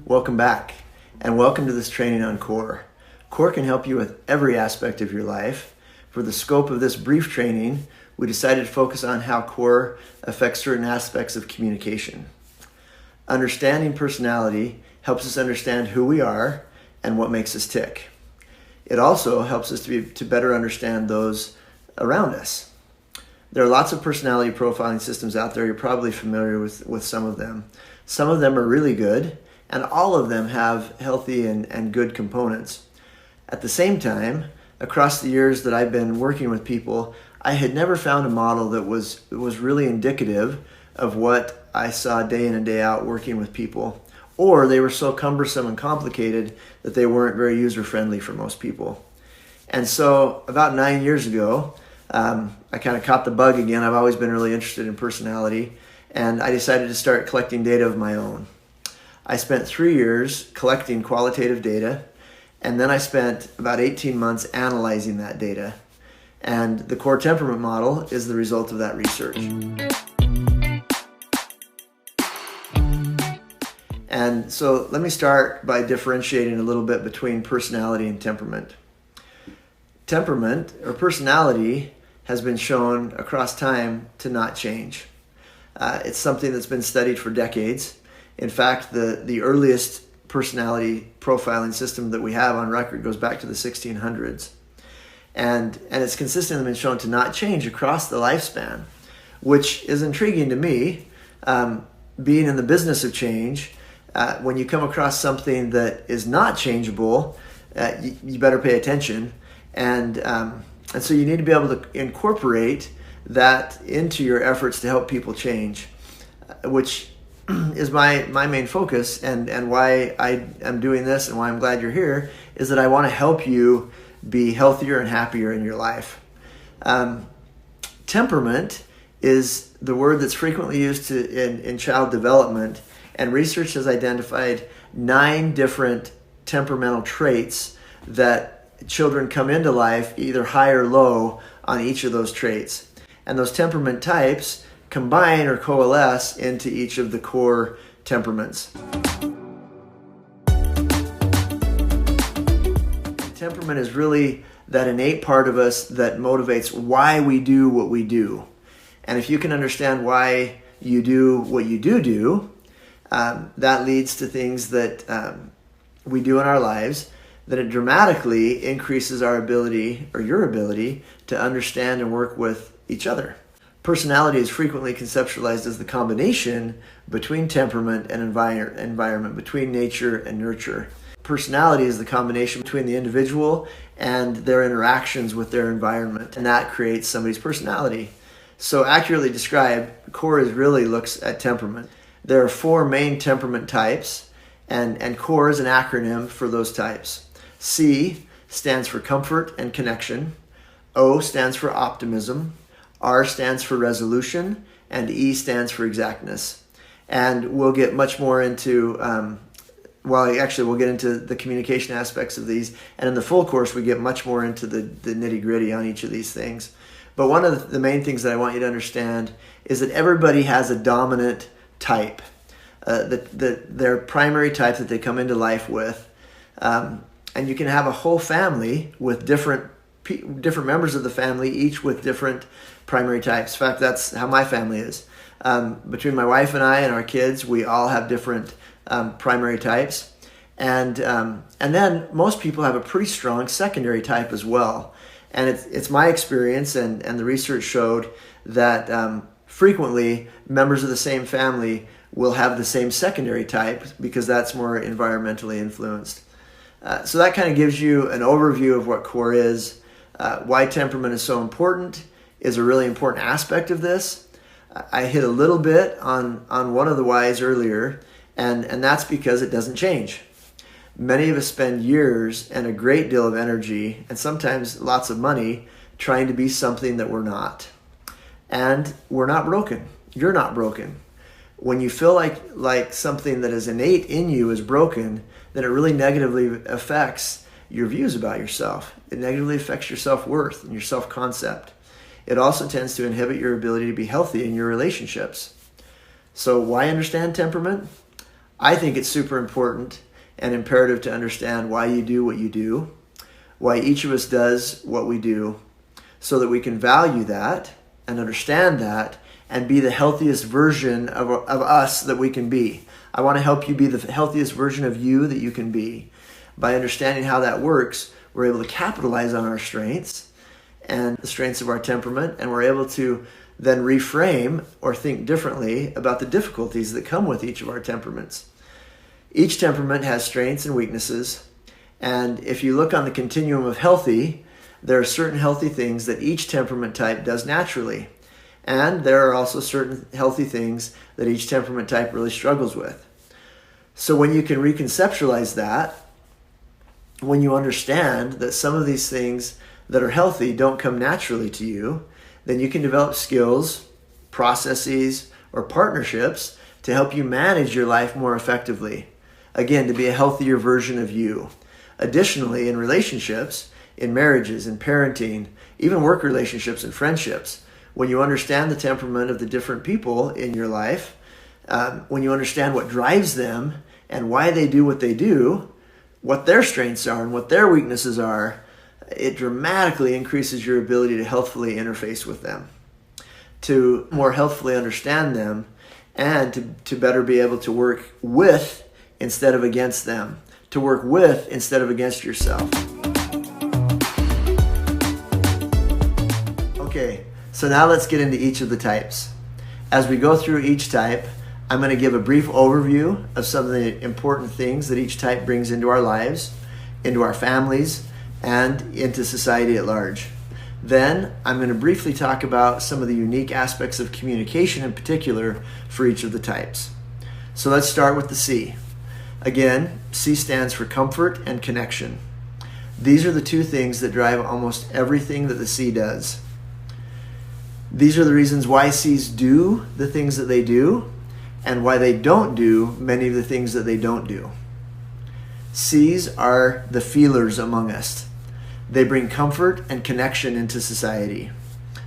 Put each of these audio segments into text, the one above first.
Welcome back, and welcome to this training on CORE. CORE can help you with every aspect of your life. For the scope of this brief training, we decided to focus on how CORE affects certain aspects of communication. Understanding personality helps us understand who we are and what makes us tick. It also helps us to better understand those around us. There are lots of personality profiling systems out there. You're probably familiar with some of them. Some of them are really good, and all of them have healthy and good components. At the same time, across the years that I've been working with people, I had never found a model that was really indicative of what I saw day in and day out working with people, or they were so cumbersome and complicated that they weren't very user-friendly for most people. And so about 9 years ago, I kind of caught the bug again. I've always been really interested in personality, and I decided to start collecting data of my own. I spent 3 years collecting qualitative data, and then I spent about 18 months analyzing that data. And the CORE temperament model is the result of that research. And so let me start by differentiating a little bit between personality and temperament. Temperament, or personality, has been shown across time to not change. It's something that's been studied for decades. In fact, the earliest personality profiling system that we have on record goes back to the 1600s. And it's consistently been shown to not change across the lifespan, which is intriguing to me. Being in the business of change, when you come across something that is not changeable, you better pay attention. And so you need to be able to incorporate that into your efforts to help people change, which is my main focus, and why I am doing this and why I'm glad you're here, is that I want to help you be healthier and happier in your life. Temperament is the word that's frequently used in child development, and research has identified 9 different temperamental traits that children come into life either high or low on each of those traits. And those temperament types combine or coalesce into each of the core temperaments. Temperament is really that innate part of us that motivates why we do what we do. And if you can understand why you do what you do, that leads to things that we do in our lives, that it dramatically increases our ability, or your ability, to understand and work with each other. Personality is frequently conceptualized as the combination between temperament and environment, between nature and nurture. Personality is the combination between the individual and their interactions with their environment, and that creates somebody's personality. So accurately described, CORE really looks at temperament. There are 4 main temperament types, and CORE is an acronym for those types. C stands for comfort and connection. O stands for optimism. R stands for resolution, and E stands for exactness. And we'll get much more into, we'll get into the communication aspects of these. And in the full course, we get much more into the nitty-gritty on each of these things. But one of the main things that I want you to understand is that everybody has a dominant type, their primary type that they come into life with. And you can have a whole family with different members of the family, each with different primary types. In fact, that's how my family is. Between my wife and I and our kids, we all have different primary types. And then most people have a pretty strong secondary type as well. And it's my experience, and the research showed that frequently members of the same family will have the same secondary type because that's more environmentally influenced. So that kind of gives you an overview of what CORE is. Why temperament is so important is a really important aspect of this. I hit a little bit on one of the whys earlier, and that's because it doesn't change. Many of us spend years and a great deal of energy, and sometimes lots of money, trying to be something that we're not. And we're not broken. You're not broken. When you feel like something that is innate in you is broken, then it really negatively affects your views about yourself. It negatively affects your self-worth and your self-concept. It also tends to inhibit your ability to be healthy in your relationships. So why understand temperament? I think it's super important and imperative to understand why you do what you do, why each of us does what we do, so that we can value that and understand that and be the healthiest version of us that we can be. I want to help you be the healthiest version of you that you can be. By understanding how that works, we're able to capitalize on our strengths and the strengths of our temperament, and we're able to then reframe or think differently about the difficulties that come with each of our temperaments. Each temperament has strengths and weaknesses, and if you look on the continuum of healthy, there are certain healthy things that each temperament type does naturally, and there are also certain healthy things that each temperament type really struggles with. So when you can reconceptualize that, when you understand that some of these things that are healthy don't come naturally to you, then you can develop skills, processes, or partnerships to help you manage your life more effectively. Again, to be a healthier version of you. Additionally, in relationships, in marriages, in parenting, even work relationships and friendships, when you understand the temperament of the different people in your life, when you understand what drives them and why they do what they do, what their strengths are and what their weaknesses are, it dramatically increases your ability to healthfully interface with them, to more healthfully understand them, and to better be able to work with instead of against them, to work with instead of against yourself. Okay, so now let's get into each of the types. As we go through each type, I'm going to give a brief overview of some of the important things that each type brings into our lives, into our families, and into society at large. Then I'm going to briefly talk about some of the unique aspects of communication in particular for each of the types. So let's start with the C. Again, C stands for comfort and connection. These are the two things that drive almost everything that the C does. These are the reasons why C's do the things that they do and why they don't do many of the things that they don't do. C's are the feelers among us. They bring comfort and connection into society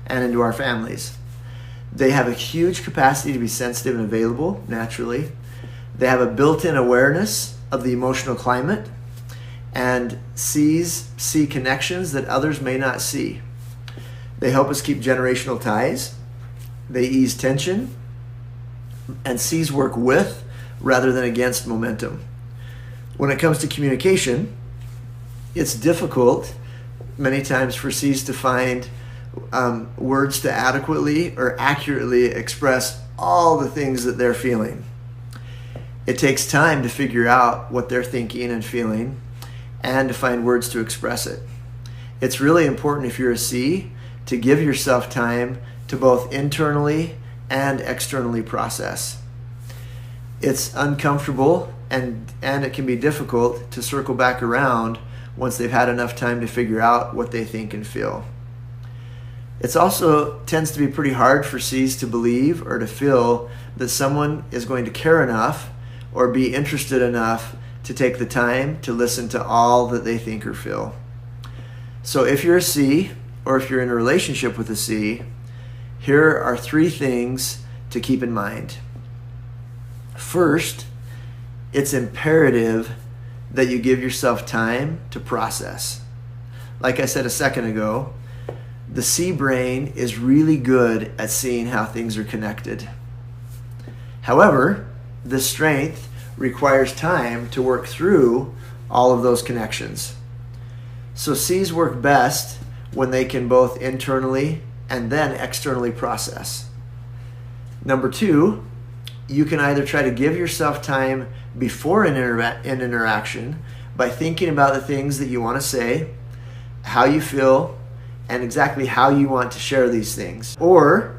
and into our families. They have a huge capacity to be sensitive and available, naturally. They have a built-in awareness of the emotional climate, and C's see connections that others may not see. They help us keep generational ties. They ease tension, and C's work with rather than against momentum. When it comes to communication, it's difficult many times for C's to find words to adequately or accurately express all the things that they're feeling. It takes time to figure out what they're thinking and feeling and to find words to express it. It's really important, if you're a C, to give yourself time to both internally and externally process. It's uncomfortable and it can be difficult to circle back around once they've had enough time to figure out what they think and feel. It also tends to be pretty hard for C's to believe or to feel that someone is going to care enough or be interested enough to take the time to listen to all that they think or feel. So if you're a C, or if you're in a relationship with a C, here are 3 things to keep in mind. First, it's imperative that you give yourself time to process. Like I said a second ago, the C brain is really good at seeing how things are connected. However, this strength requires time to work through all of those connections. So C's work best when they can both internally and then externally process. Number 2, you can either try to give yourself time before an interaction by thinking about the things that you want to say, how you feel, and exactly how you want to share these things. Or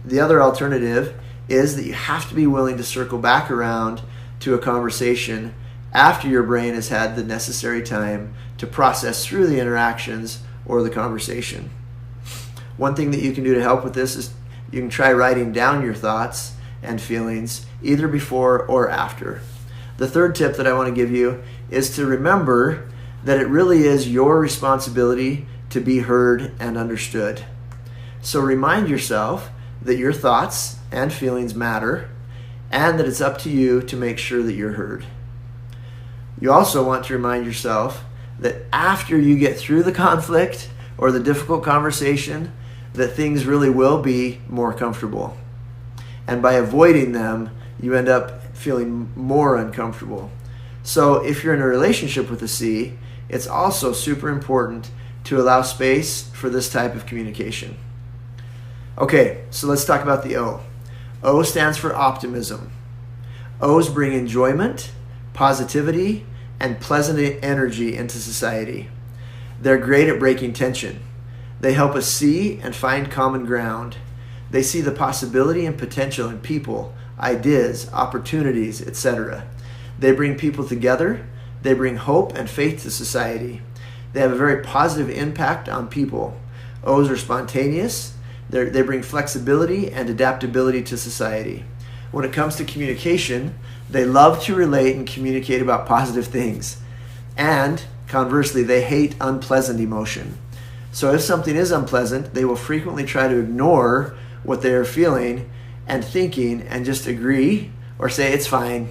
the other alternative is that you have to be willing to circle back around to a conversation after your brain has had the necessary time to process through the interactions or the conversation. One thing that you can do to help with this is you can try writing down your thoughts and feelings either before or after. The third tip that I want to give you is to remember that it really is your responsibility to be heard and understood. So remind yourself that your thoughts and feelings matter and that it's up to you to make sure that you're heard. You also want to remind yourself that after you get through the conflict or the difficult conversation, that things really will be more comfortable. And by avoiding them, you end up feeling more uncomfortable. So if you're in a relationship with a C, it's also super important to allow space for this type of communication. Okay, so let's talk about the O. O stands for optimism. O's bring enjoyment, positivity, and pleasant energy into society. They're great at breaking tension. They help us see and find common ground. They see the possibility and potential in people, ideas, opportunities, etc. They bring people together. They bring hope and faith to society. They have a very positive impact on people. O's are spontaneous. They bring flexibility and adaptability to society. When it comes to communication, they love to relate and communicate about positive things. And conversely, they hate unpleasant emotion. So if something is unpleasant, they will frequently try to ignore what they are feeling and thinking and just agree or say it's fine.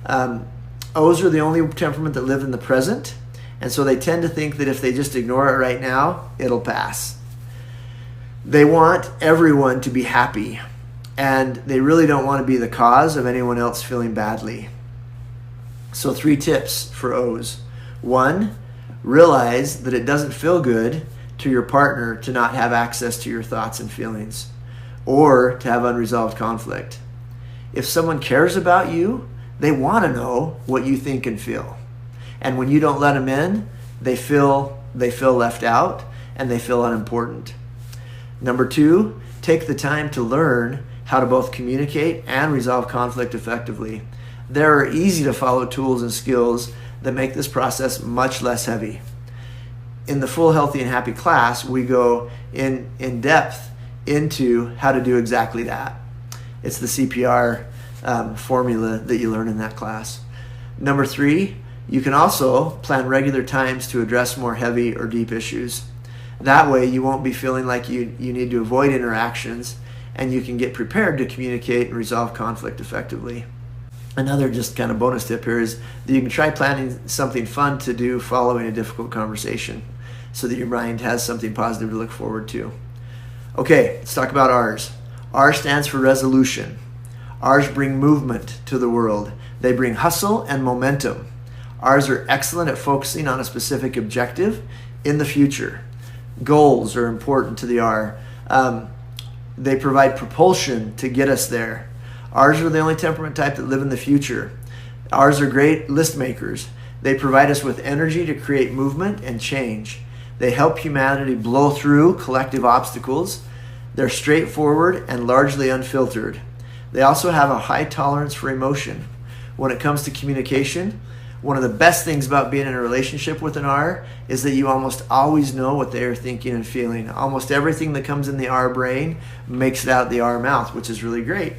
O's are the only temperament that live in the present, and so they tend to think that if they just ignore it right now, it'll pass. They want everyone to be happy, and they really don't want to be the cause of anyone else feeling badly. So 3 tips for O's. 1, realize that it doesn't feel good to your partner to not have access to your thoughts and feelings, or to have unresolved conflict. If someone cares about you, they want to know what you think and feel. And when you don't let them in, they feel left out and they feel unimportant. Number 2, take the time to learn how to both communicate and resolve conflict effectively. There are easy to follow tools and skills that make this process much less heavy. In the Full Healthy and Happy class, we go in depth into how to do exactly that. It's the CPR formula that you learn in that class. Number 3, you can also plan regular times to address more heavy or deep issues. That way you won't be feeling like you need to avoid interactions, and you can get prepared to communicate and resolve conflict effectively. Another just kind of bonus tip here is that you can try planning something fun to do following a difficult conversation so that your mind has something positive to look forward to. Okay, let's talk about R's. R stands for resolution. R's bring movement to the world. They bring hustle and momentum. R's are excellent at focusing on a specific objective in the future. Goals are important to the R. They provide propulsion to get us there. R's are the only temperament type that live in the future. R's are great list makers. They provide us with energy to create movement and change. They help humanity blow through collective obstacles. They're straightforward and largely unfiltered. They also have a high tolerance for emotion. When it comes to communication, one of the best things about being in a relationship with an R is that you almost always know what they are thinking and feeling. Almost everything that comes in the R brain makes it out the R mouth, which is really great.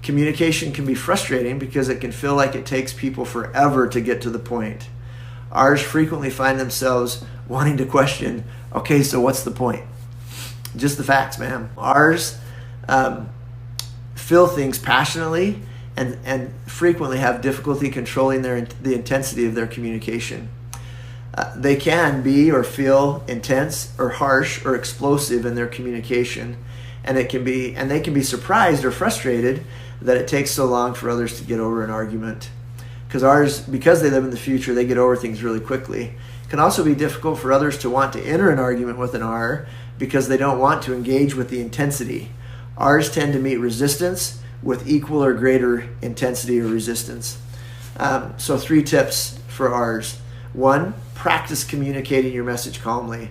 Communication can be frustrating because it can feel like it takes people forever to get to the point. R's frequently find themselves wanting to question, okay, so what's the point? Just the facts, man. R's feel things passionately and frequently have difficulty controlling the intensity of their communication. They can be or feel intense or harsh or explosive in their communication, and they can be surprised or frustrated that it takes so long for others to get over an argument. Because they live in the future, they get over things really quickly. It can also be difficult for others to want to enter an argument with an R because they don't want to engage with the intensity. R's tend to meet resistance with equal or greater intensity or resistance. So 3 tips for R's. 1, practice communicating your message calmly,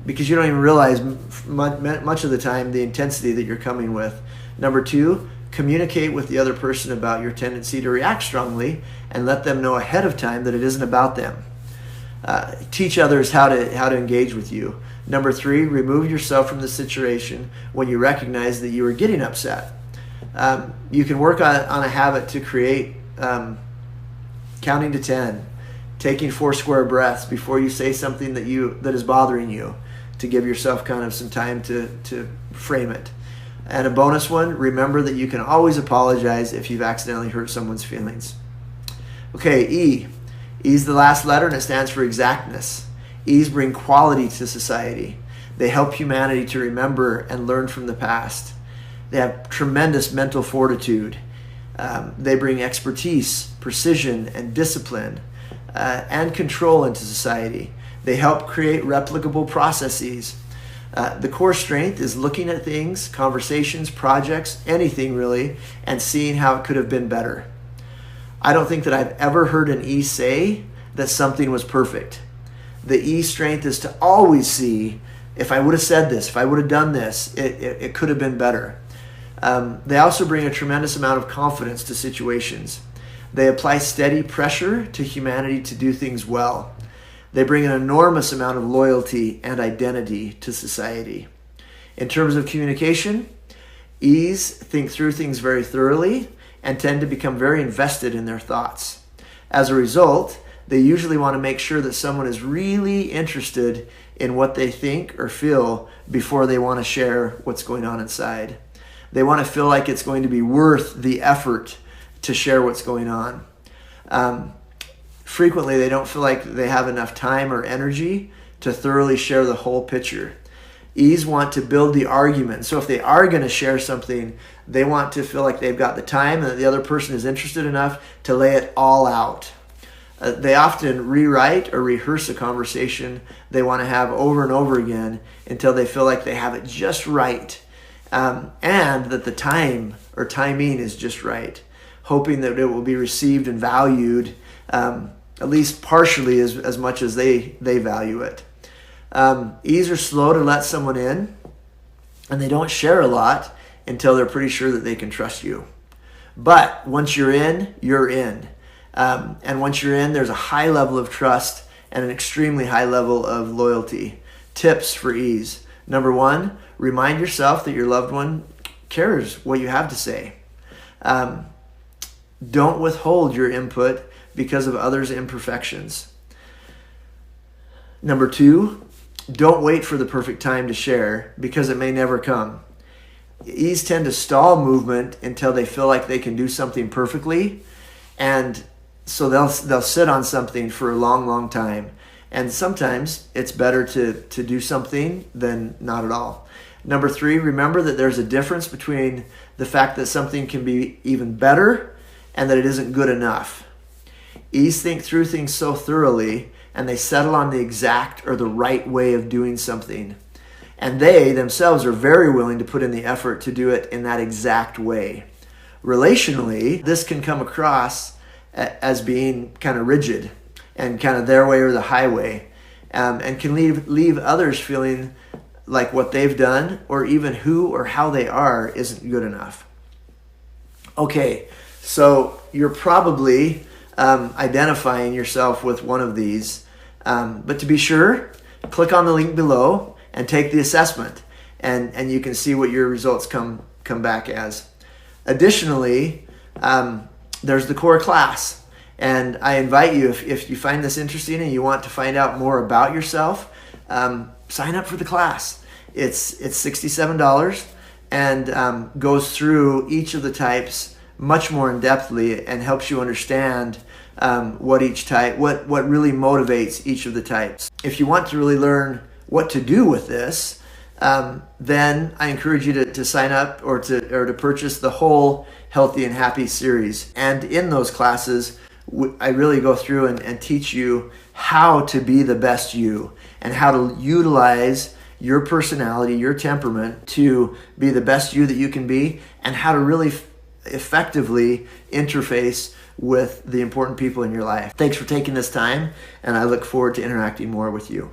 because you don't even realize much of the time the intensity that you're coming with. Number 2, communicate with the other person about your tendency to react strongly and let them know ahead of time that it isn't about them. Teach others how to engage with you. Number 3, remove yourself from the situation when you recognize that you are getting upset. You can work on a habit to create counting to 10, taking 4 square breaths before you say something that is bothering you, to give yourself kind of some time to frame it. And a bonus one, remember that you can always apologize if you've accidentally hurt someone's feelings. Okay, E. E's the last letter and it stands for exactness. E's bring quality to society. They help humanity to remember and learn from the past. They have tremendous mental fortitude. They bring expertise, precision, and discipline and control into society. They help create replicable processes. The core strength is looking at things, conversations, projects, anything really, and seeing how it could have been better. I don't think that I've ever heard an E say that something was perfect. The E strength is to always see, if I would have said this, if I would have done this, it could have been better. They also bring a tremendous amount of confidence to situations. They apply steady pressure to humanity to do things well. They bring an enormous amount of loyalty and identity to society. In terms of communication, E's think through things very thoroughly and tend to become very invested in their thoughts. As a result, they usually want to make sure that someone is really interested in what they think or feel before they want to share what's going on inside. They want to feel like it's going to be worth the effort to share what's going on. Frequently, they don't feel like they have enough time or energy to thoroughly share the whole picture. E's want to build the argument. So if they are going to share something, they want to feel like they've got the time and that the other person is interested enough to lay it all out. They often rewrite or rehearse a conversation they want to have over and over again until they feel like they have it just right, and that the time or timing is just right, hoping that it will be received and valued at least partially as much as they value it. E's are slow to let someone in, and they don't share a lot until they're pretty sure that they can trust you. But once you're in, you're in. And once you're in, there's a high level of trust and an extremely high level of loyalty. Tips for E's. Number 1, remind yourself that your loved one cares what you have to say. Don't withhold your input because of others' imperfections. Number 2, don't wait for the perfect time to share because it may never come. E's tend to stall movement until they feel like they can do something perfectly, and so they'll sit on something for a long time. And sometimes it's better to do something than not at all. Number 3, remember that there's a difference between the fact that something can be even better and that it isn't good enough. E's think through things so thoroughly, and they settle on the exact or the right way of doing something. And they themselves are very willing to put in the effort to do it in that exact way. Relationally, this can come across as being kind of rigid and kind of their way or the highway, and can leave others feeling like what they've done or even who or how they are isn't good enough. Okay, so you're probably identifying yourself with one of these, but to be sure, click on the link below and take the assessment, and you can see what your results come back as. Additionally, there's the core class, and I invite you, if you find this interesting and you want to find out more about yourself, sign up for the class. It's $67 and goes through each of the types much more in depthly and helps you understand what really motivates each of the types. If you want to really learn what to do with this, then I encourage you to sign up or to purchase the whole Healthy and Happy series. And in those classes, I really go through and teach you how to be the best you and how to utilize your personality, your temperament to be the best you that you can be, and how to really effectively interface with the important people in your life. Thanks for taking this time, and I look forward to interacting more with you.